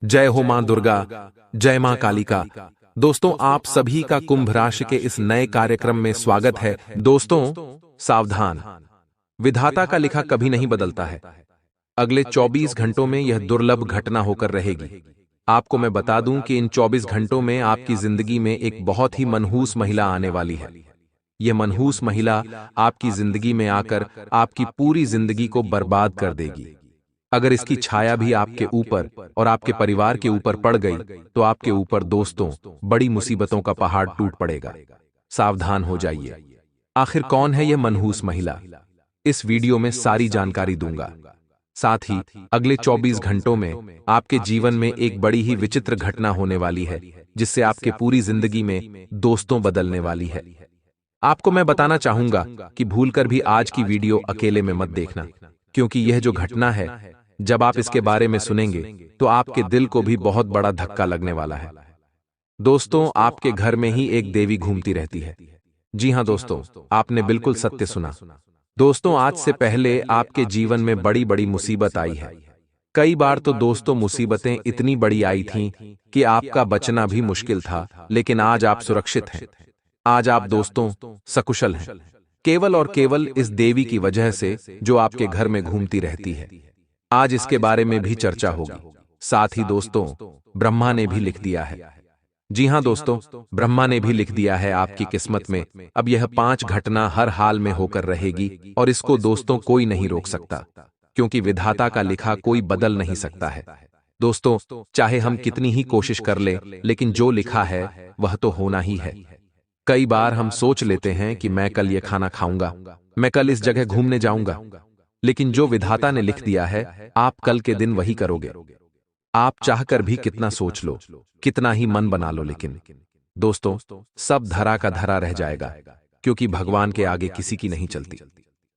जय हो मां दुर्गा, जय मां कालिका। दोस्तों, आप सभी का कुंभ राशि के इस नए कार्यक्रम में स्वागत है। दोस्तों, सावधान, विधाता का लिखा कभी नहीं बदलता है। अगले 24 घंटों में यह दुर्लभ घटना होकर रहेगी। आपको मैं बता दूं कि इन 24 घंटों में आपकी जिंदगी में एक बहुत ही मनहूस महिला आने वाली है। यह मनहूस महिला आपकी जिंदगी में आकर आपकी पूरी जिंदगी को बर्बाद कर देगी। अगर इसकी छाया भी आपके ऊपर और आपके परिवार के ऊपर पड़ गई तो आपके ऊपर दोस्तों बड़ी मुसीबतों का पहाड़ टूट पड़ेगा। सावधान हो जाइए। आखिर कौन है यह मनहूस महिला? इस वीडियो में सारी जानकारी दूंगा। साथ ही अगले 24 घंटों में आपके जीवन में एक बड़ी ही विचित्र घटना होने वाली है, जिससे आपके पूरी जिंदगी में दोस्तों बदलने वाली है। आपको मैं बताना चाहूंगा कि भूलकर भी आज की वीडियो अकेले में मत देखना, क्योंकि यह जो घटना है, जब आप इसके बारे में सुनेंगे तो आपके दिल को भी बहुत बड़ा धक्का लगने वाला है। दोस्तों, आपके घर में ही एक देवी घूमती रहती है। जी हां दोस्तों, आपने बिल्कुल सत्य सुना। दोस्तों, आज से पहले आपके जीवन में बड़ी बड़ी मुसीबत आई है। कई बार तो दोस्तों मुसीबतें इतनी बड़ी आई थीं कि आपका बचना भी मुश्किल था, लेकिन आज आप सुरक्षित हैं। आज आप दोस्तों सकुशल हैं, केवल और केवल इस देवी की वजह से जो आपके घर में घूमती रहती है। आज इसके बारे में भी चर्चा होगी। साथ ही दोस्तों, ब्रह्मा ने भी लिख दिया है। जी हां दोस्तों, ब्रह्मा ने भी लिख दिया है आपकी किस्मत में। अब यह 5 घटना हर हाल में होकर रहेगी और इसको दोस्तों कोई नहीं रोक सकता, क्योंकि विधाता का लिखा कोई बदल नहीं सकता है। दोस्तों, चाहे हम कितनी ही कोशिश कर लें, लेकिन जो लिखा है वह तो होना ही है। कई बार हम सोच लेते हैं कि मैं कल ये खाना खाऊंगा, मैं कल इस जगह घूमने जाऊंगा, लेकिन जो विधाता ने लिख दिया है आप कल के दिन वही करोगे। आप चाहकर भी कितना सोच लो, कितना ही मन बना लो, लेकिन दोस्तों सब धरा का धरा रह जाएगा, क्योंकि भगवान के आगे किसी की नहीं चलती।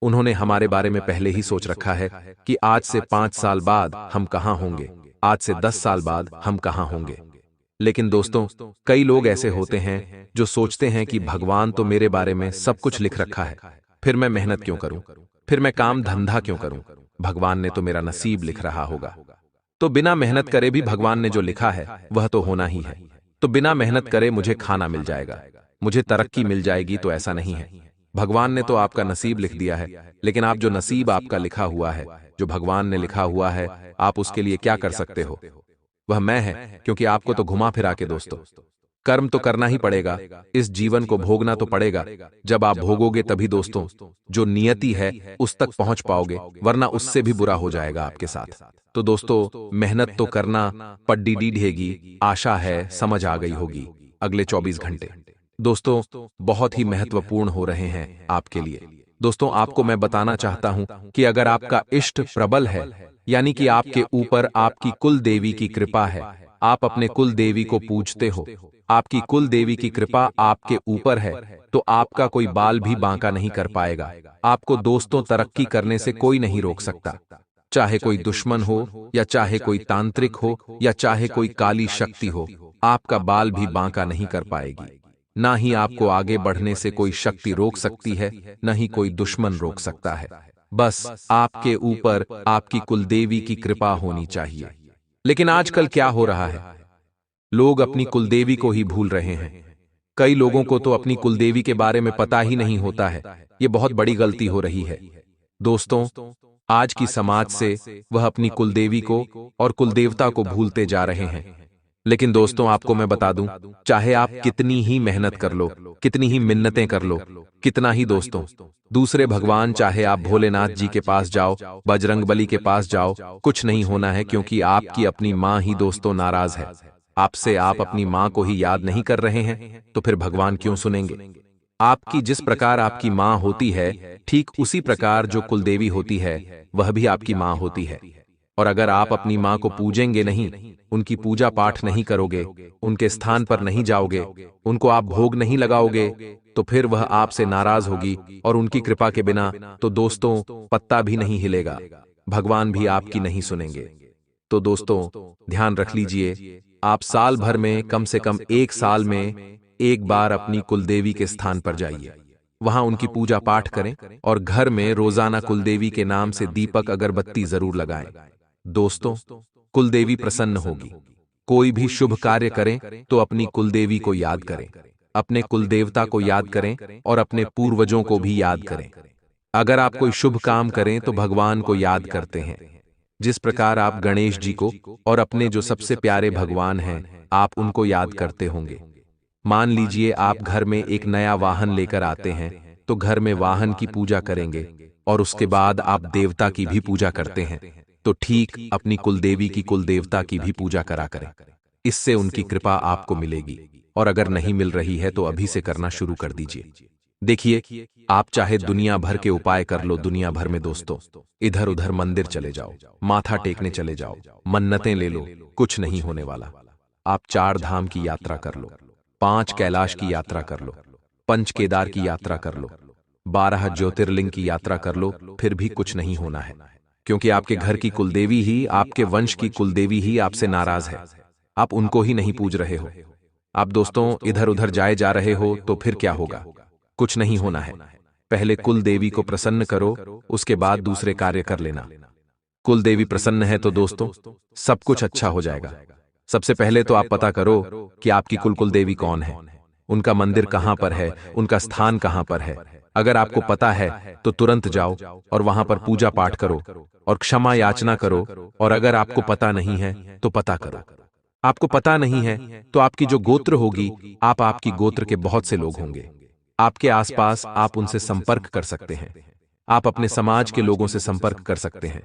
उन्होंने हमारे बारे में पहले ही सोच रखा है कि आज से 5 साल बाद हम कहां होंगे, आज से 10 साल बाद हम कहां होंगे। लेकिन दोस्तों, कई लोग ऐसे होते हैं जो सोचते हैं कि भगवान तो मेरे बारे में सब कुछ लिख रखा है, फिर मैं मेहनत क्यों करूं, फिर मैं काम धंधा क्यों करूं, भगवान ने तो मेरा नसीब लिख रहा होगा। तो बिना मेहनत करे भी भगवान ने जो लिखा है वह तो होना ही है। तो बिना मेहनत करे मुझे खाना मिल जाएगा, मुझे तरक्की मिल जाएगी, तो ऐसा नहीं है। भगवान ने तो आपका नसीब लिख दिया है, लेकिन आप जो नसीब आपका लिखा हुआ है, जो भगवान ने लिखा हुआ है, आप उसके लिए क्या कर सकते हो? वह मैं है, क्योंकि आपको तो घुमा फिरा के दोस्तों कर्म तो करना ही पड़ेगा, इस जीवन को भोगना तो पड़ेगा। जब आप भोगोगे तभी दोस्तों जो नियति है उस तक पहुंच पाओगे, वरना उससे भी बुरा हो जाएगा आपके साथ। तो दोस्तों, मेहनत तो करना पड्डी ढेगी, आशा है समझ आ गई होगी। अगले 24 घंटे दोस्तों बहुत ही महत्वपूर्ण हो रहे हैं आपके लिए। दोस्तों, आपको मैं बताना चाहता हूं कि अगर आपका इष्ट प्रबल है, यानी कि आपके ऊपर आपकी कुल देवी की कृपा है, आप अपने कुल देवी को पूजते हो, आपकी कुल देवी की कृपा आपके ऊपर है, तो आपका कोई बाल भी बांका नहीं कर पाएगा। आपको दोस्तों तरक्की करने से कोई नहीं रोक सकता, चाहे कोई दुश्मन हो, या चाहे कोई तांत्रिक हो, या चाहे कोई काली शक्ति हो, आपका बाल भी बांका नहीं कर पाएगी। ना ही आपको आगे बढ़ने से कोई शक्ति रोक सकती है, न ही कोई दुश्मन रोक सकता है। बस आपके ऊपर आपकी कुलदेवी की कृपा होनी चाहिए। लेकिन आजकल क्या हो रहा है? लोग अपनी कुलदेवी को ही भूल रहे हैं। कई लोगों को तो अपनी कुलदेवी के बारे में पता ही नहीं होता है। ये बहुत बड़ी गलती हो रही है। दोस्तों, आज की समाज से वह अपनी कुलदेवी को और कुलदेवता को भूलते जा रहे हैं। लेकिन दोस्तों, आपको मैं बता दूं, चाहे आप कितनी ही मेहनत कर लो, कितनी ही मिन्नतें कर लो, कितना ही दोस्तों दूसरे भगवान, चाहे आप भोलेनाथ जी के पास जाओ, बजरंगबली के पास जाओ, कुछ नहीं होना है, क्योंकि आपकी अपनी मां ही दोस्तों नाराज है आपसे। आप अपनी मां को ही याद नहीं कर रहे हैं, तो फिर भगवान क्यों सुनेंगे? आपकी जिस प्रकार आपकी मां होती है, ठीक उसी प्रकार जो कुलदेवी होती है वह भी आपकी मां होती है। और अगर आप अपनी मां को पूजेंगे नहीं, उनकी पूजा पाठ नहीं करोगे, उनके स्थान पर नहीं जाओगे, उनको आप भोग नहीं लगाओगे, तो फिर वह आपसे नाराज होगी, और उनकी कृपा के बिना तो दोस्तों पत्ता भी नहीं हिलेगा, भगवान भी आपकी नहीं सुनेंगे। तो दोस्तों ध्यान रख लीजिए, आप साल भर में कम से कम 1 साल में एक बार अपनी कुलदेवी के स्थान पर जाइए, वहां उनकी पूजा पाठ करें, और घर में रोजाना कुलदेवी के नाम से दीपक अगरबत्ती जरूर लगाएं। दोस्तों, कुलदेवी प्रसन्न होगी, कोई भी शुभ कार्य करें तो अपनी कुलदेवी को याद करें, अपने कुलदेवता को याद करें और अपने पूर्वजों को भी याद करें। अगर आप कोई शुभ काम करें तो भगवान को याद करते हैं। जिस प्रकार आप गणेश जी को और अपने जो सबसे प्यारे भगवान हैं, आप उनको याद करते होंगे। मान लीजिए आप घर में एक नया वाहन लेकर आते हैं, तो घर में वाहन की पूजा करेंगे और उसके बाद आप देवता की भी पूजा करते हैं, तो ठीक अपनी कुलदेवी की कुलदेवता की भी पूजा करा करें। इससे उनकी कृपा आपको मिलेगी, और अगर नहीं मिल रही है तो अभी से करना शुरू कर दीजिए। देखिए, आप चाहे दुनिया भर के उपाय कर लो, दुनिया भर में दोस्तों, इधर उधर मंदिर चले जाओ, माथा टेकने चले जाओ, मन्नतें ले लो, कुछ नहीं होने वाला। आप 4 धाम की यात्रा कर लो, 5 कैलाश की यात्रा कर लो, पंच केदार की यात्रा कर लो, 12 ज्योतिर्लिंग की यात्रा कर लो, फिर भी कुछ नहीं होना है, क्योंकि आपके घर की कुलदेवी ही, आपके वंश की कुलदेवी ही आपसे नाराज है। आप उनको ही नहीं पूज रहे हो। आप दोस्तों इधर उधर जाए जा रहे हो, तो फिर क्या होगा? कुछ नहीं होना है। पहले कुल देवी को प्रसन्न करो, उसके बाद दूसरे कार्य कर लेना। कुल देवी प्रसन्न है तो दोस्तों सब कुछ अच्छा हो जाएगा। सबसे पहले तो आप पता करो कि आपकी कुल देवी कौन है, उनका मंदिर कहां पर है, उनका स्थान कहां पर है। अगर आपको पता है तो तुरंत जाओ और वहां पर पूजा पाठ करो और क्षमा याचना करो। और अगर आपको पता नहीं है तो पता करो। आपको पता नहीं है तो आपकी जो गोत्र होगी, आपकी गोत्र के बहुत से लोग होंगे आपके आसपास, आप उनसे संपर्क कर सकते हैं। आप अपने समाज के लोगों से संपर्क कर सकते हैं।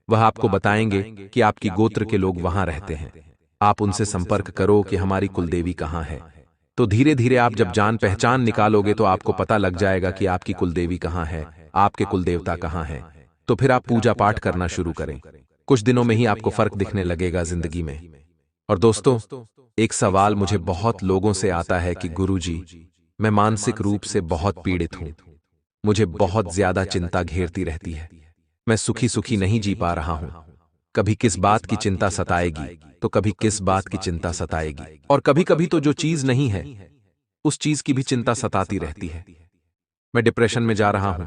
वह आपको बताएंगे कि आपकी गोत्र के लोग वहां रहते हैं। आप उनसे संपर्क करो कि हमारी कुलदेवी कहां है। तो धीरे धीरे आप जब जान पहचान निकालोगे तो आपको पता लग जाएगा कि आपकी कुलदेवी कहां है, आपके कुलदेवता कहां है। तो फिर आप पूजा पाठ करना शुरू करें। कुछ दिनों में ही आपको फर्क दिखने लगेगा जिंदगी में। और दोस्तों, एक सवाल मुझे बहुत लोगों से आता है कि गुरुजी, मैं मानसिक रूप से बहुत पीड़ित हूं, मुझे बहुत ज्यादा चिंता घेरती रहती है, मैं सुखी सुखी नहीं जी पा रहा हूं। कभी किस बात की चिंता सताएगी, तो कभी किस बात की चिंता सताएगी, और कभी कभी तो जो चीज नहीं है उस चीज की भी चिंता सताती रहती है। मैं डिप्रेशन में जा रहा हूं।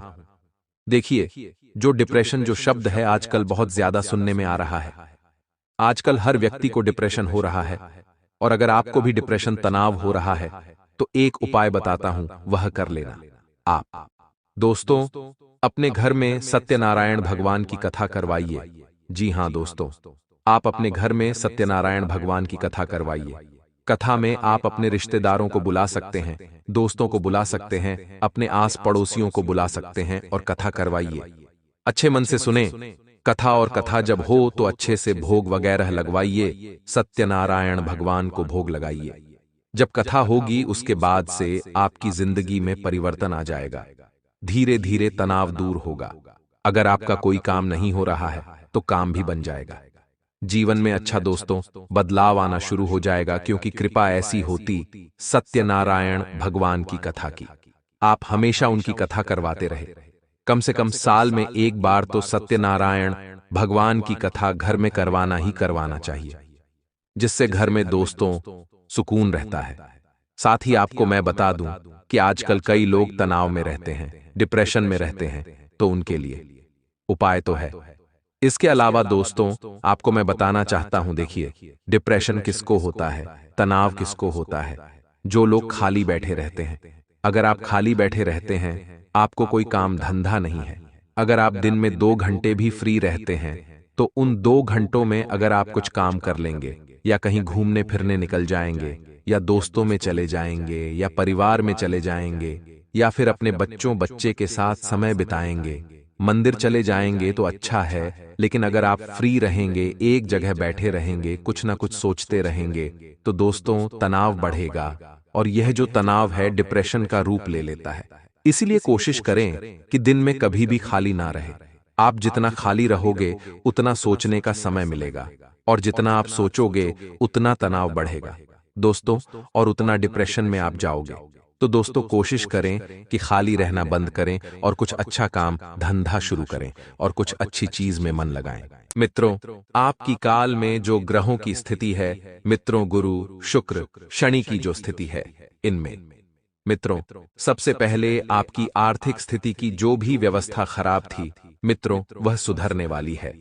देखिए, जो डिप्रेशन जो शब्द है आजकल बहुत ज्यादा सुनने में आ रहा है। आजकल हर व्यक्ति को डिप्रेशन हो रहा है, और अगर आपको भी डिप्रेशन तनाव हो रहा है तो एक उपाय बताता हूं, वह कर लेना। आप दोस्तों अपने घर में सत्यनारायण भगवान की कथा करवाइए। जी हां दोस्तों, आप अपने घर में सत्यनारायण भगवान की कथा करवाइए। कथा में आप अपने रिश्तेदारों को बुला सकते हैं, दोस्तों को बुला सकते हैं, अपने आस पड़ोसियों को बुला सकते हैं और कथा करवाइए। अच्छे मन से सुने कथा, और कथा जब हो तो अच्छे से भोग वगैरह लगवाइए, सत्यनारायण भगवान को भोग लगाइए। जब कथा होगी उसके बाद से आपकी जिंदगी में परिवर्तन आ जाएगा। धीरे धीरे तनाव दूर होगा। अगर आपका कोई काम नहीं हो रहा है तो काम भी बन जाएगा। जीवन में अच्छा दोस्तों बदलाव आना शुरू हो जाएगा, क्योंकि कृपा ऐसी होती सत्यनारायण भगवान की कथा की। आप हमेशा उनकी कथा करवाते रहे। कम से कम साल में एक बार तो सत्यनारायण भगवान की कथा घर में करवाना ही करवाना चाहिए, जिससे घर में दोस्तों सुकून रहता है। साथ ही आपको मैं बता दूं कि आजकल कई लोग तनाव में रहते हैं, डिप्रेशन में रहते हैं, तो उनके लिए उपाय तो है। इसके अलावा दोस्तों आपको मैं बताना चाहता हूं, देखिए, डिप्रेशन किसको होता है, तनाव किसको होता है? जो लोग खाली बैठे रहते हैं। अगर आप खाली बैठे रहते हैं, आपको कोई काम धंधा नहीं है, अगर आप दिन में 2 घंटे भी फ्री रहते हैं, तो उन 2 घंटों में अगर आप कुछ काम कर लेंगे, या कहीं घूमने फिरने निकल जाएंगे, या दोस्तों में चले जाएंगे, या परिवार में चले जाएंगे, या फिर अपने बच्चे के साथ समय बिताएंगे, मंदिर चले जाएंगे, तो अच्छा है। लेकिन अगर आप फ्री रहेंगे, एक जगह बैठे रहेंगे, कुछ ना कुछ सोचते रहेंगे, तो दोस्तों तनाव बढ़ेगा, और यह जो तनाव है डिप्रेशन का रूप ले लेता है। इसीलिए कोशिश करें कि दिन में कभी भी खाली ना रहे। आप जितना खाली रहोगे उतना सोचने का समय मिलेगा, और जितना आप सोचोगे उतना तनाव बढ़ेगा दोस्तों, और उतना डिप्रेशन में आप जाओगे। तो दोस्तों कोशिश करें कि खाली रहना बंद करें और कुछ अच्छा काम धंधा शुरू करें और कुछ अच्छी चीज में मन लगाएं। मित्रों, आपकी काल में जो ग्रहों की स्थिति है, मित्रों गुरु, शुक्र, शनि की जो स्थिति है, इनमें मित्रों सबसे पहले आपकी आर्थिक स्थिति की जो भी व्यवस्था खराब थी मित्रों, वह सुधरने वाली है।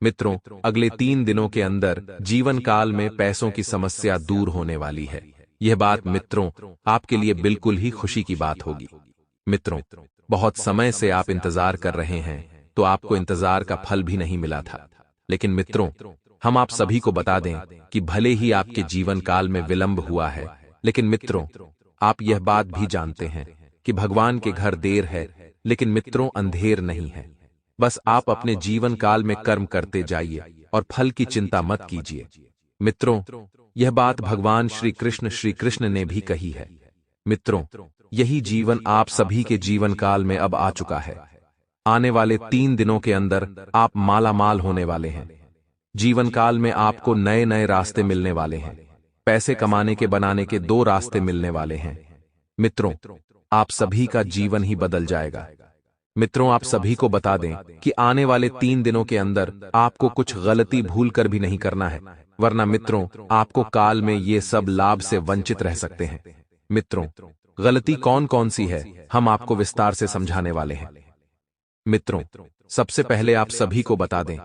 मित्रों, अगले 3 दिनों के अंदर जीवन काल में पैसों की समस्या दूर होने वाली है। यह बात मित्रों आपके लिए बिल्कुल ही खुशी की बात होगी। मित्रों, बहुत समय से आप इंतजार कर रहे हैं, तो आपको इंतजार का फल भी नहीं मिला था। लेकिन मित्रों, हम आप सभी को बता दें कि भले ही आपके जीवन काल में विलंब हुआ है, लेकिन मित्रों आप यह बात भी जानते हैं कि भगवान के घर देर है, लेकिन मित्रों अंधेर नहीं है। बस आप अपने जीवन काल में कर्म करते जाइए और फल की चिंता मत कीजिए। मित्रों, यह बात भगवान श्री कृष्ण ने भी कही है। मित्रों, यही जीवन आप सभी के जीवन काल में अब आ चुका है। आने वाले 3 दिनों के अंदर आप माला माल होने वाले हैं। जीवन काल में आपको नए नए रास्ते मिलने वाले हैं। पैसे कमाने के बनाने के 2 रास्ते मिलने वाले हैं। मित्रों, आप सभी का जीवन ही बदल जाएगा। मित्रों, आप सभी को बता दें कि आने वाले 3 दिनों के अंदर आपको कुछ गलती भूल कर भी नहीं करना है, वरना मित्रों आपको काल में ये सब लाभ से वंचित रह सकते हैं। मित्रों, गलती कौन कौन सी है हम आपको विस्तार से समझाने वाले हैं। मित्रों, सबसे पहले आप सभी को बता दें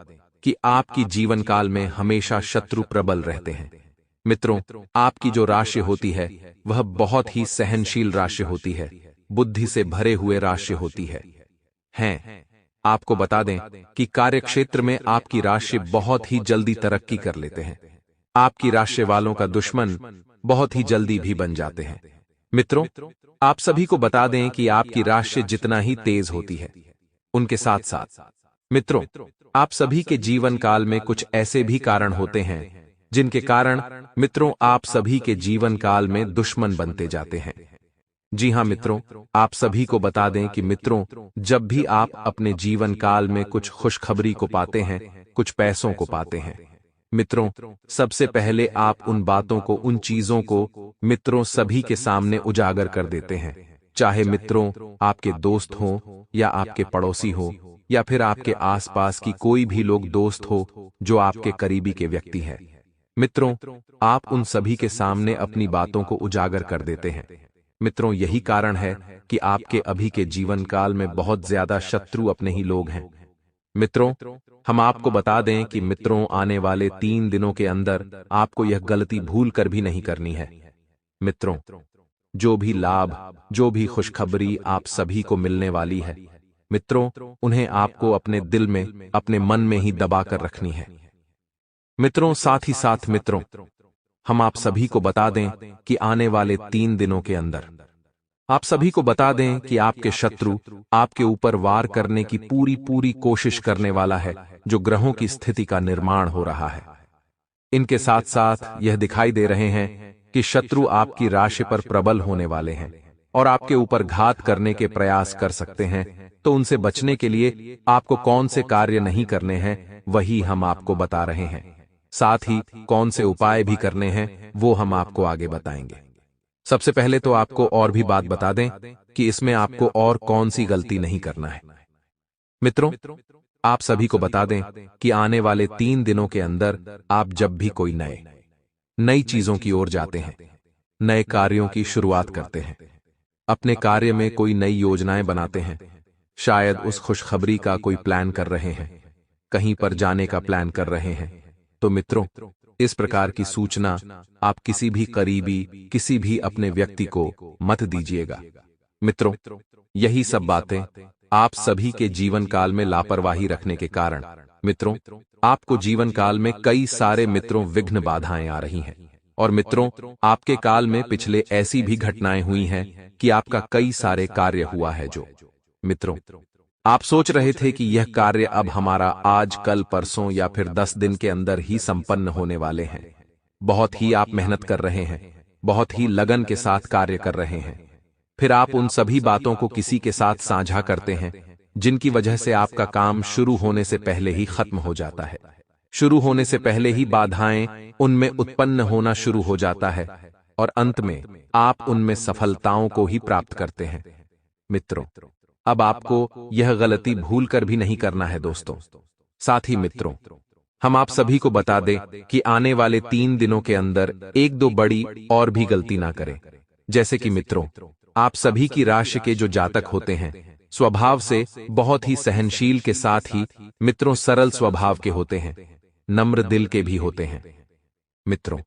कि आपकी जीवन काल में हमेशा शत्रु प्रबल रहते हैं। मित्रों, आपकी जो राशि होती है वह बहुत ही सहनशील राशि होती है, बुद्धि से भरे हुए राशि होती है। आपको बता दें कि कार्यक्षेत्र में आपकी राशि बहुत ही जल्दी तरक्की कर लेते हैं। आपकी राशि वालों का दुश्मन बहुत ही जल्दी भी बन जाते हैं। मित्रों, आप सभी को बता दें कि आपकी राशि जितना ही तेज होती है, उनके साथ साथ मित्रों आप सभी के जीवन काल में कुछ ऐसे भी कारण होते हैं जिनके कारण मित्रों आप सभी के जीवन काल में दुश्मन बनते जाते हैं। जी हां मित्रों, आप सभी को बता दें कि मित्रों जब भी आप अपने जीवन काल में कुछ खुशखबरी को पाते हैं, कुछ पैसों को पाते हैं, मित्रों सबसे पहले आप उन बातों को, उन चीजों को मित्रों सभी के सामने उजागर कर देते हैं। चाहे मित्रों आपके दोस्त हों या आपके पड़ोसी हो या फिर आपके आसपास की कोई भी लोग दोस्त हो जो आपके करीबी के व्यक्ति हैं। मित्रों आप उन सभी के सामने अपनी बातों को उजागर कर देते हैं। मित्रों यही कारण है कि आपके अभी के जीवन काल में बहुत ज्यादा शत्रु अपने ही लोग हैं। मित्रों हम आपको बता दें कि मित्रों आने वाले 3 दिनों के अंदर आपको यह गलती भूल कर भी नहीं करनी है। मित्रों जो भी लाभ, जो भी खुशखबरी आप सभी को मिलने वाली है, मित्रों उन्हें आपको अपने दिल में, अपने मन में ही दबा कर रखनी है। मित्रों साथ ही साथ मित्रों हम आप सभी को बता दें कि आने वाले 3 दिनों के अंदर आप सभी को बता दें कि आपके शत्रु आपके ऊपर वार करने की पूरी कोशिश करने वाला है, जो ग्रहों की स्थिति का निर्माण हो रहा है। इनके साथ साथ यह दिखाई दे रहे हैं कि शत्रु आपकी राशि पर प्रबल होने वाले हैं और आपके ऊपर घात करने के प्रयास कर सकते हैं। तो उनसे बचने के लिए आपको कौन से कार्य नहीं करने हैं वही हम आपको बता रहे हैं। साथ ही कौन से उपाय भी करने हैं वो हम आपको आगे बताएंगे। सबसे पहले तो आपको और भी बात बता दें कि इसमें आपको और कौन सी गलती नहीं करना है। मित्रों आप सभी को बता दें कि आने वाले 3 दिनों के अंदर आप जब भी कोई नई चीजों की ओर जाते हैं, नए कार्यों की शुरुआत करते हैं, अपने कार्य में कोई नई योजनाएं बनाते हैं, शायद उस खुशखबरी का कोई प्लान कर रहे हैं, कहीं पर जाने का प्लान कर रहे हैं, तो मित्रों इस प्रकार की सूचना आप किसी भी करीबी, किसी भी अपने व्यक्ति को मत दीजिएगा। मित्रों यही सब बातें आप सभी के जीवन काल में लापरवाही रखने के कारण मित्रों आपको जीवन काल में कई सारे मित्रों विघ्न बाधाएं आ रही हैं। और मित्रों आपके काल में पिछले ऐसी भी घटनाएं हुई हैं कि आपका कई सारे कार्य हुआ है जो मित्रों आप सोच रहे थे कि यह कार्य अब हमारा आज, कल, परसों या फिर 10 दिन के अंदर ही संपन्न होने वाले हैं। बहुत ही आप मेहनत कर रहे हैं, बहुत ही लगन के साथ कार्य कर रहे हैं, फिर आप उन सभी बातों को किसी के साथ साझा करते हैं जिनकी वजह से आपका काम शुरू होने से पहले ही खत्म हो जाता है। शुरू होने से पहले ही बाधाएं उनमें उत्पन्न होना शुरू हो जाता है और अंत में आप उनमें सफलताओं को ही प्राप्त करते हैं। मित्रों अब आपको यह गलती भूल कर भी नहीं करना है दोस्तों। साथ ही मित्रों हम आप सभी को बता दें कि आने वाले 3 दिनों के अंदर 1-2 बड़ी और भी गलती ना करें। जैसे कि मित्रों आप सभी की राशि के जो जातक होते हैं, स्वभाव से बहुत ही सहनशील के साथ ही मित्रों सरल स्वभाव के होते हैं, नम्र दिल के भी होते हैं। मित्रों,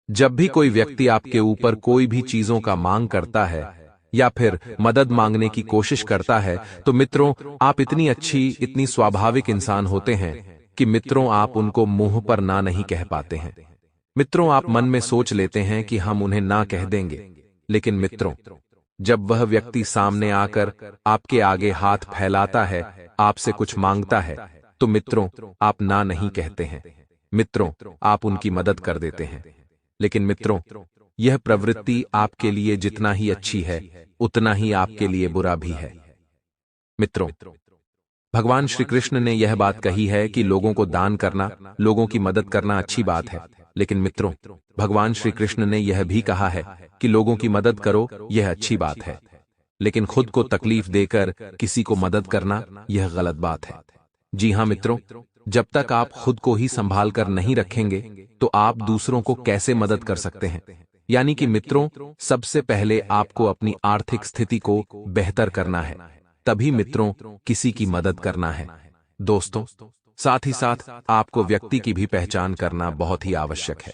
जब भी कोई व्यक्ति आपके ऊपर कोई भी चीजों का मांग करता है या फिर मदद मांगने की कोशिश करता है, तो मित्रों आप इतनी अच्छी, इतनी स्वाभाविक इंसान होते हैं कि मित्रों आप उनको मुंह पर ना नहीं कह पाते हैं। मित्रों आप मन में सोच लेते हैं कि हम उन्हें ना कह देंगे, लेकिन मित्रों जब वह व्यक्ति सामने आकर आपके आगे हाथ फैलाता है, आपसे कुछ मांगता है, तो मित्रों आप ना नहीं कहते हैं। मित्रों आप उनकी मदद कर देते हैं। लेकिन मित्रों यह प्रवृत्ति आपके लिए जितना ही अच्छी है, उतना ही आपके लिए बुरा भी है। मित्रों भगवान श्री कृष्ण ने यह बात कही है कि लोगों को दान करना, लोगों की मदद करना अच्छी बात है, लेकिन मित्रों भगवान श्री कृष्ण ने यह भी कहा है कि लोगों की मदद करो, यह अच्छी बात है, लेकिन खुद को तकलीफ देकर किसी को मदद करना यह गलत बात है। जी हां मित्रों, जब तक आप खुद को ही संभाल कर नहीं रखेंगे तो आप दूसरों को कैसे मदद कर सकते हैं। यानी कि मित्रों सबसे पहले आपको अपनी आर्थिक स्थिति को बेहतर करना है, तभी मित्रों किसी की मदद करना है। दोस्तों साथ ही साथ आपको व्यक्ति की भी पहचान करना बहुत ही आवश्यक है।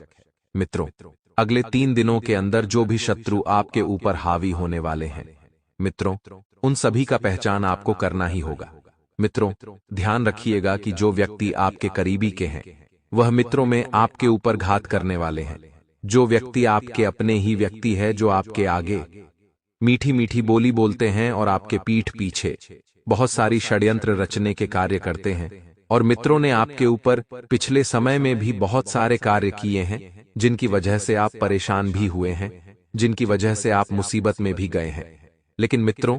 मित्रों अगले 3 दिनों के अंदर जो भी शत्रु आपके ऊपर हावी होने वाले हैं, मित्रों उन सभी का पहचान आपको करना ही होगा। मित्रों ध्यान रखिएगा कि जो व्यक्ति आपके करीबी के हैं, वह मित्रों में आपके ऊपर घात करने वाले हैं। जो व्यक्ति आपके अपने ही व्यक्ति है, जो आपके आगे मीठी मीठी बोली बोलते हैं और आपके पीठ पीछे बहुत सारी षड्यंत्र रचने के कार्य करते हैं, और मित्रों ने आपके ऊपर पिछले समय में भी बहुत सारे कार्य किए हैं जिनकी वजह से आप परेशान भी हुए हैं, जिनकी वजह से आप मुसीबत में भी गए हैं। लेकिन मित्रों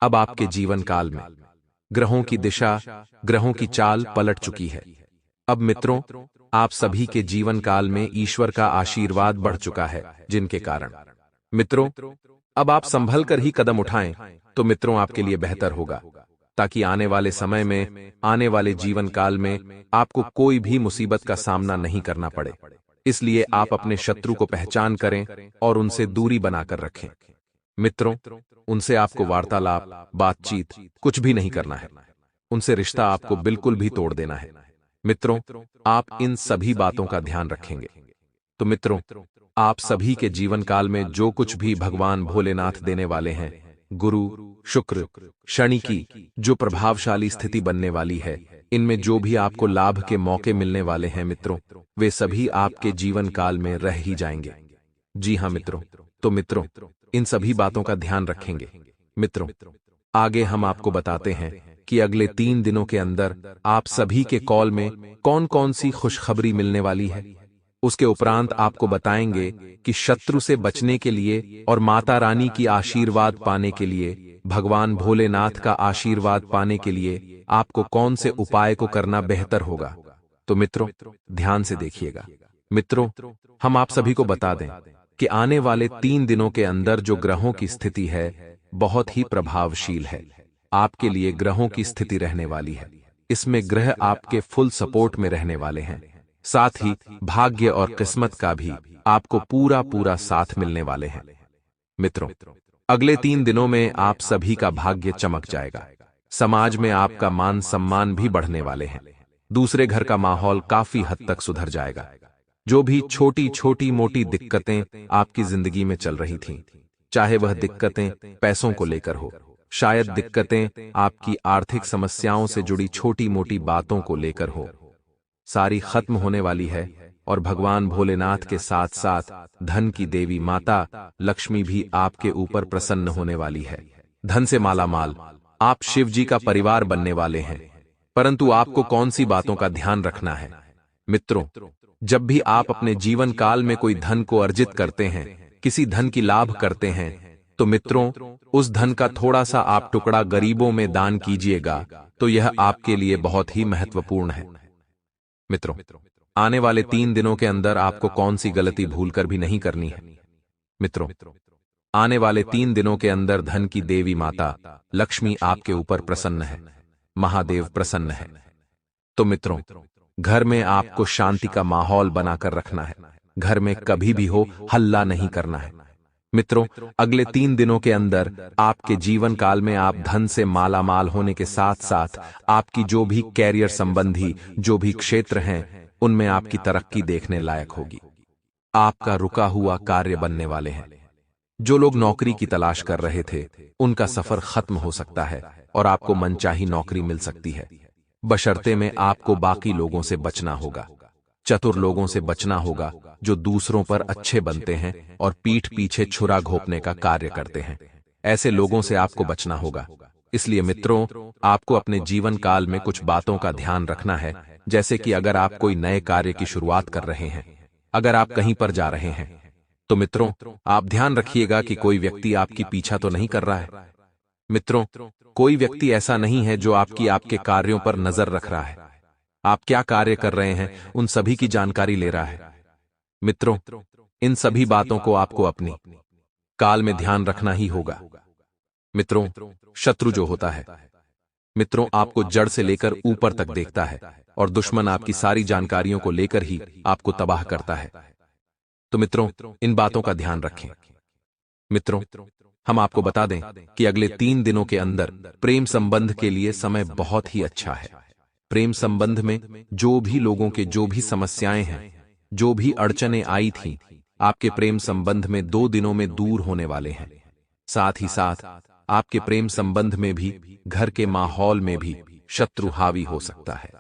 अब आपके जीवन काल में ग्रहों की दिशा, ग्रहों की चाल पलट चुकी है। अब मित्रों आप सभी के जीवन काल में ईश्वर का आशीर्वाद बढ़ चुका है, जिनके कारण मित्रों अब आप संभल कर ही कदम उठाएं तो मित्रों आपके लिए बेहतर होगा, ताकि आने वाले समय में, आने वाले जीवन काल में आपको कोई भी मुसीबत का सामना नहीं करना पड़े। इसलिए आप अपने शत्रु को पहचान करें और उनसे दूरी बनाकर रखें। मित्रों उनसे आपको वार्तालाप, बातचीत कुछ भी नहीं करना है, उनसे रिश्ता आपको बिल्कुल भी तोड़ देना है। मित्रों आप इन सभी बातों का ध्यान रखेंगे तो मित्रों आप सभी के जीवन काल में जो कुछ भी भगवान भोलेनाथ देने वाले हैं, गुरु, शुक्र, शनि की जो प्रभावशाली स्थिति बनने वाली है, इनमें जो भी आपको लाभ के मौके मिलने वाले हैं मित्रों, वे सभी आपके जीवन काल में रह ही जाएंगे। जी हां मित्रों, तो मित्रों इन सभी बातों का ध्यान रखेंगे। मित्रों आगे हम आपको बताते हैं कि अगले 3 दिनों के अंदर आप सभी के कॉल में कौन कौन सी खुशखबरी मिलने वाली है। उसके उपरांत आपको बताएंगे कि शत्रु से बचने के लिए और माता रानी की आशीर्वाद पाने के लिए, भगवान भोलेनाथ का आशीर्वाद पाने के लिए आपको कौन से उपाय को करना बेहतर होगा। तो मित्रों ध्यान से देखिएगा। मित्रों हम आप सभी को बता दें कि आने वाले 3 दिनों के अंदर जो ग्रहों की स्थिति है बहुत ही प्रभावशील है। आपके लिए ग्रहों की स्थिति रहने वाली है। इसमें ग्रह आपके फुल सपोर्ट में रहने वाले हैं। साथ ही भाग्य और किस्मत का भी आपको पूरा पूरा साथ मिलने वाले हैं। मित्रों अगले 3 दिनों में आप सभी का भाग्य चमक जाएगा। समाज में आपका मान सम्मान भी बढ़ने वाले हैं। दूसरे घर का माहौल काफी हद तक सुधर जाएगा। जो भी छोटी छोटी मोटी दिक्कतें आपकी जिंदगी में चल रही थीं, चाहे वह दिक्कतें पैसों को लेकर हो, शायद दिक्कतें आपकी आर्थिक समस्याओं से जुड़ी छोटी मोटी बातों को लेकर हो, सारी खत्म होने वाली है। और भगवान भोलेनाथ के साथ साथ धन की देवी माता लक्ष्मी भी आपके ऊपर प्रसन्न होने वाली है। धन से मालामाल आप शिव जी का परिवार बनने वाले हैं। परंतु आपको कौन सी बातों का ध्यान रखना है। मित्रों जब भी आप अपने जीवन काल में कोई धन को अर्जित करते हैं, किसी धन की लाभ करते हैं, तो मित्रों उस धन का थोड़ा सा आप टुकड़ा गरीबों में दान कीजिएगा, तो यह आपके लिए बहुत ही महत्वपूर्ण है। मित्रों आने वाले 3 दिनों के अंदर आपको कौन सी गलती भूलकर भी नहीं करनी है। मित्रों आने वाले 3 दिनों के अंदर धन की देवी माता लक्ष्मी आपके ऊपर प्रसन्न है, महादेव प्रसन्न है। तो मित्रों घर में आपको शांति का माहौल बनाकर रखना है। घर में कभी भी हो हल्ला नहीं करना है। मित्रों, अगले 3 दिनों के अंदर आपके जीवन काल में आप धन से माला माल होने के साथ साथ आपकी जो भी कैरियर संबंधी जो भी क्षेत्र हैं, उनमें आपकी तरक्की देखने लायक होगी। आपका रुका हुआ कार्य बनने वाले हैं। जो लोग नौकरी की तलाश कर रहे थे, उनका सफर खत्म हो सकता है और आपको मनचाही नौकरी मिल सकती है, बशर्ते में आपको बाकी लोगों से बचना होगा। चतुर लोगों से बचना होगा जो दूसरों पर अच्छे बनते हैं और पीठ पीछे छुरा घोंपने का कार्य करते हैं। ऐसे लोगों से आपको बचना होगा। इसलिए मित्रों, आपको अपने जीवन काल में कुछ बातों का ध्यान रखना है, जैसे कि अगर आप कोई नए कार्य की शुरुआत कर रहे हैं, अगर आप कहीं पर जा रहे हैं, तो मित्रों आप ध्यान रखिएगा कि कोई व्यक्ति आपकी पीछा तो नहीं कर रहा है। मित्रों, कोई व्यक्ति ऐसा नहीं है जो आपके कार्यों पर नजर रख रहा है। आप क्या कार्य कर रहे हैं, उन सभी की जानकारी ले रहा है। मित्रों, इन सभी बातों को आपको अपनी काल में ध्यान रखना ही होगा। मित्रों, शत्रु जो होता है, मित्रों आपको जड़ से लेकर ऊपर तक देखता है और दुश्मन आपकी सारी जानकारियों को लेकर ही आपको तबाह करता है। तो मित्रों, इन बातों का ध्यान रखें। मित्रों, हम आपको बता दें कि अगले 3 दिनों के अंदर प्रेम संबंध के लिए समय बहुत ही अच्छा है। प्रेम संबंध में जो भी लोगों के जो भी समस्याएं हैं, जो भी अड़चनें आई थी, आपके प्रेम संबंध में 2 दिनों में दूर होने वाले हैं। साथ ही साथ आपके प्रेम संबंध में भी, घर के माहौल में भी शत्रु हावी हो सकता है।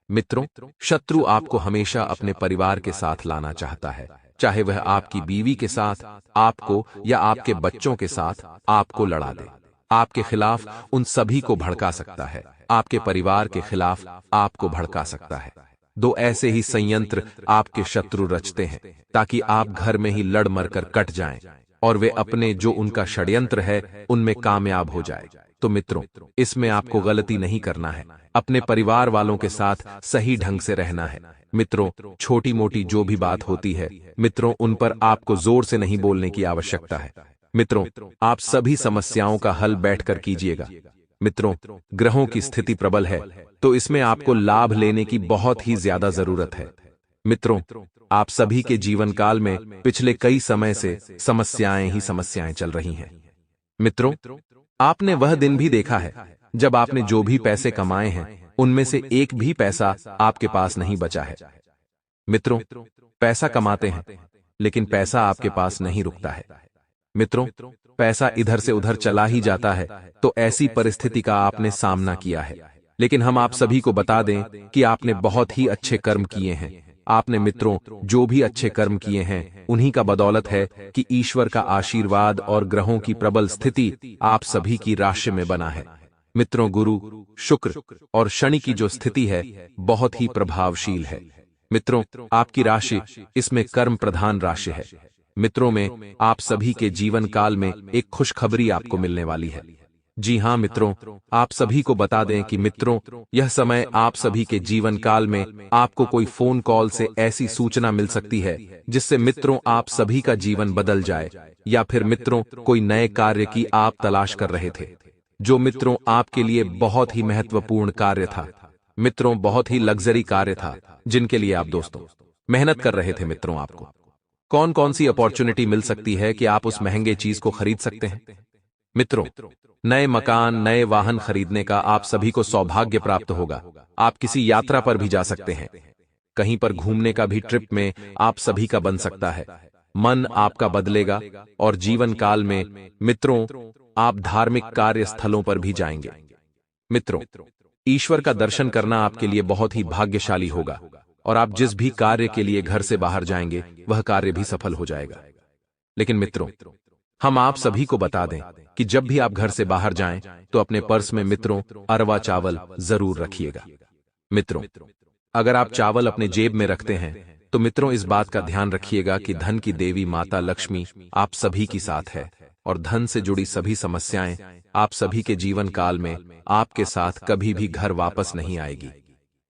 मित्रों, शत्रु आपको हमेशा अपने परिवार के साथ लाना चाहता है, चाहे वह आपकी बीवी के साथ, आपको या आपके बच्चों के साथ आपको लड़ा दे। आपके खिलाफ उन सभी को भड़का सकता है, आपके परिवार के खिलाफ आपको भड़का सकता है। 2 ऐसे ही संयंत्र आपके शत्रु रचते हैं ताकि आप घर में ही लड़ मर कर कट जाएं और वे अपने जो उनका षड्यंत्र है उनमें कामयाब हो जाए। तो मित्रों, इसमें आपको गलती नहीं करना है, अपने परिवार वालों के साथ सही ढंग से रहना है। मित्रों, छोटी मोटी जो भी बात होती है, मित्रों उन पर आपको जोर से नहीं बोलने की आवश्यकता है। मित्रों, आप सभी समस्याओं का हल बैठकर कीजिएगा। मित्रों, ग्रहों की स्थिति प्रबल है, तो इसमें आपको लाभ लेने की बहुत ही ज्यादा जरूरत है। मित्रों, आप सभी के जीवन काल में पिछले कई समय से समस्याएं ही समस्याएं चल रही हैं। मित्रों, आपने वह दिन भी देखा है जब आपने जो भी पैसे कमाए हैं, उनमें से एक भी पैसा आपके पास नहीं बचा है। मित्रों, पैसा कमाते हैं, लेकिन पैसा आपके पास नहीं रुकता है। मित्रों, पैसा इधर से उधर चला ही जाता है। तो ऐसी परिस्थिति का आपने सामना किया है, लेकिन हम आप सभी को बता दें कि आपने बहुत ही अच्छे कर्म किए हैं। आपने मित्रों जो भी अच्छे कर्म किए हैं, उन्हीं का बदौलत है कि ईश्वर का आशीर्वाद और ग्रहों की प्रबल स्थिति आप सभी की राशि में बना है। मित्रों, गुरु, शुक्र और शनि की जो स्थिति है बहुत ही प्रभावशील है। मित्रों, आपकी राशि इसमें कर्म प्रधान राशि है। मित्रों, में आप सभी के जीवन काल में एक खुशखबरी आपको मिलने वाली है। जी हां मित्रों, आप सभी को बता दें कि मित्रों यह समय आप सभी के जीवन काल में आपको कोई फोन कॉल से ऐसी सूचना मिल सकती है जिससे मित्रों आप सभी का जीवन बदल जाए, या फिर मित्रों कोई नए कार्य की आप तलाश कर रहे थे, जो मित्रों आपके लिए बहुत ही महत्वपूर्ण कार्य था। मित्रों, बहुत ही लग्जरी कार्य था जिनके लिए आप दोस्तों मेहनत कर रहे थे। मित्रों, आपको कौन कौन सी अपॉर्चुनिटी मिल सकती है कि आप उस महंगे चीज को खरीद सकते हैं। मित्रों, नए मकान, नए वाहन खरीदने का आप सभी को सौभाग्य प्राप्त होगा। आप किसी यात्रा पर भी जा सकते हैं, कहीं पर घूमने का भी ट्रिप में आप सभी का बन सकता है। मन आपका बदलेगा और जीवन काल में मित्रों आप धार्मिक कार्य स्थलों पर भी जाएंगे। मित्रों, ईश्वर का दर्शन करना आपके लिए बहुत ही भाग्यशाली होगा और आप जिस भी कार्य के लिए घर से बाहर जाएंगे वह कार्य भी सफल हो जाएगा। लेकिन मित्रों, हम आप सभी को बता दें कि जब भी आप घर से बाहर जाएं तो अपने पर्स में मित्रों अरवा चावल जरूर रखिएगा। मित्रों, अगर आप चावल अपने जेब में रखते हैं तो मित्रों इस बात का ध्यान रखिएगा कि धन की देवी माता लक्ष्मी आप सभी की साथ है और धन से जुड़ी सभी समस्याएं आप सभी के जीवन काल में आपके साथ कभी भी घर वापस नहीं आएगी।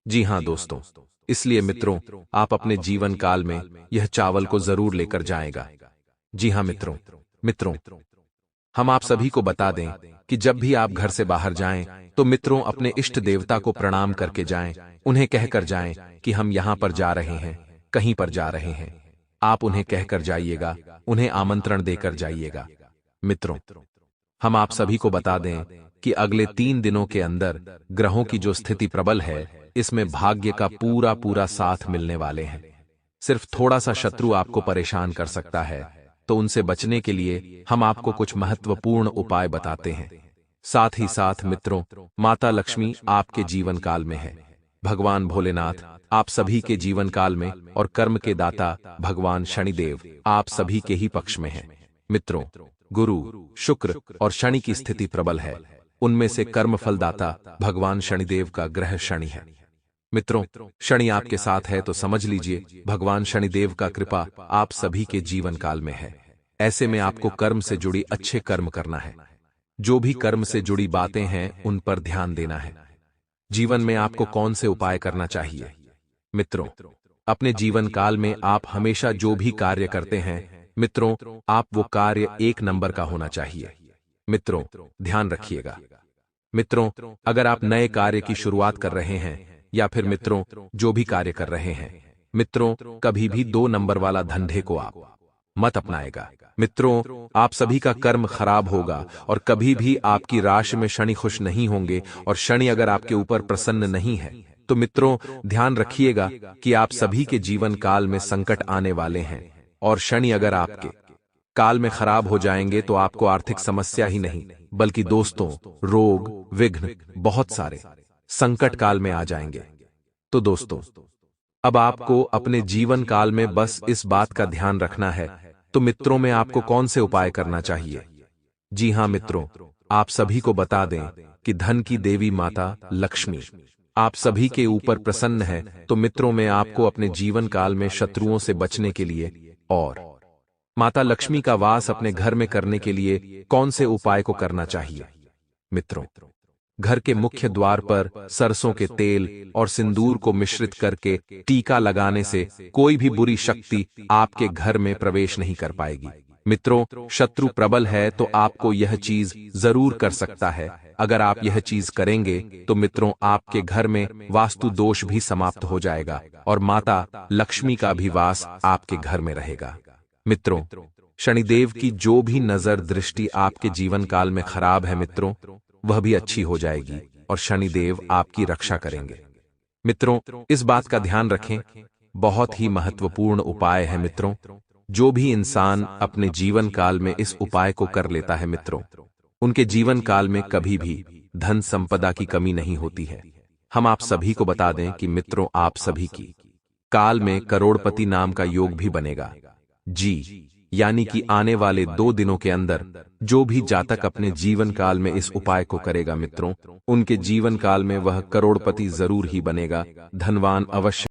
जी हां दोस्तों, इसलिए मित्रों आप अपने जीवन काल में यह चावल को जरूर लेकर जाएगा। जी हां मित्रों, हम आप सभी को बता दें कि जब भी आप घर से बाहर जाएं तो मित्रों अपने इष्ट देवता को प्रणाम करके जाएं, उन्हें कहकर जाएं कि हम यहां पर जा रहे हैं, कहीं पर जा रहे हैं। आप उन्हें कहकर जाइएगा, उन्हें आमंत्रण देकर जाइएगा। मित्रों, हम आप सभी को बता दें कि अगले 3 दिनों के अंदर ग्रहों की जो स्थिति प्रबल है, इसमें भाग्य का पूरा पूरा साथ मिलने वाले हैं। सिर्फ थोड़ा सा शत्रु आपको परेशान कर सकता है, तो उनसे बचने के लिए हम आपको कुछ महत्वपूर्ण उपाय बताते हैं। साथ ही साथ मित्रों, माता लक्ष्मी आपके जीवन काल में है। भगवान भोलेनाथ आप सभी के जीवन काल में और कर्म के दाता भगवान शनिदेव आप सभी के ही पक्ष में हैं। मित्रों, गुरु, शुक्र और शनि की स्थिति प्रबल है। उनमें से कर्म फलदाता भगवान शनिदेव का ग्रह शनि है। मित्रों, शनि आपके साथ है तो समझ लीजिए भगवान शनिदेव का कृपा आप सभी के जीवन काल में है। ऐसे में आपको कर्म से जुड़ी अच्छे कर्म करना है। जो भी कर्म से जुड़ी बातें हैं उन पर ध्यान देना है। जीवन में आपको कौन से उपाय करना चाहिए? मित्रों, अपने जीवन काल में आप हमेशा जो भी कार्य करते हैं मित्रों, आप वो कार्य 1 नंबर का होना चाहिए। मित्रों, ध्यान रखिएगा। मित्रों, अगर आप नए कार्य की शुरुआत कर रहे हैं या फिर मित्रों जो भी कार्य कर रहे हैं मित्रों, कभी भी 2 नंबर वाला धंधे को आप मत अपनाएगा। मित्रों, आप सभी का कर्म खराब होगा और कभी भी आपकी राशि में शनि खुश नहीं होंगे। और शनि अगर आपके ऊपर प्रसन्न नहीं है तो मित्रों ध्यान रखिएगा कि आप सभी के जीवन काल में संकट आने वाले हैं। और शनि अगर आपके काल में खराब हो जाएंगे तो आपको आर्थिक समस्या ही नहीं बल्कि दोस्तों, रोग, विघ्न, बहुत सारे संकट काल में आ जाएंगे। तो दोस्तों, अब आपको अपने जीवन काल में बस इस बात का ध्यान रखना है। तो मित्रों में आपको कौन से उपाय करना चाहिए? जी हां मित्रों, आप सभी को बता दें कि धन की देवी माता लक्ष्मी आप सभी के ऊपर प्रसन्न है। तो मित्रों में आपको अपने जीवन काल में शत्रुओं से बचने के लिए और माता लक्ष्मी का वास अपने घर में करने के लिए कौन से उपाय को करना चाहिए? मित्रों, घर के मुख्य द्वार पर सरसों के तेल और सिंदूर को मिश्रित करके टीका लगाने से कोई भी बुरी शक्ति आपके घर में प्रवेश नहीं कर पाएगी। मित्रों, शत्रु प्रबल है तो आपको यह चीज जरूर कर सकता है। अगर आप यह चीज करेंगे तो मित्रों आपके घर में वास्तु दोष भी समाप्त हो जाएगा और माता लक्ष्मी का भी वास आपके घर में रहेगा। मित्रों, शनिदेव की जो भी नजर दृष्टि आपके जीवन काल में खराब है मित्रों, वह भी अच्छी हो जाएगी और शनिदेव आपकी रक्षा करेंगे। मित्रों, इस बात का ध्यान रखें, बहुत ही महत्वपूर्ण उपाय है मित्रों। जो भी इंसान अपने जीवन काल में इस उपाय को कर लेता है मित्रों, उनके जीवन काल में कभी भी धन संपदा की कमी नहीं होती है। हम आप सभी को बता दें कि मित्रों आप सभी की काल में करोड़पति नाम का योग भी बनेगा। जी, यानी कि आने वाले 2 दिनों के अंदर जो भी जातक अपने जीवन काल में इस उपाय को करेगा मित्रों, उनके जीवन काल में वह करोड़पति जरूर ही बनेगा, धनवान अवश्य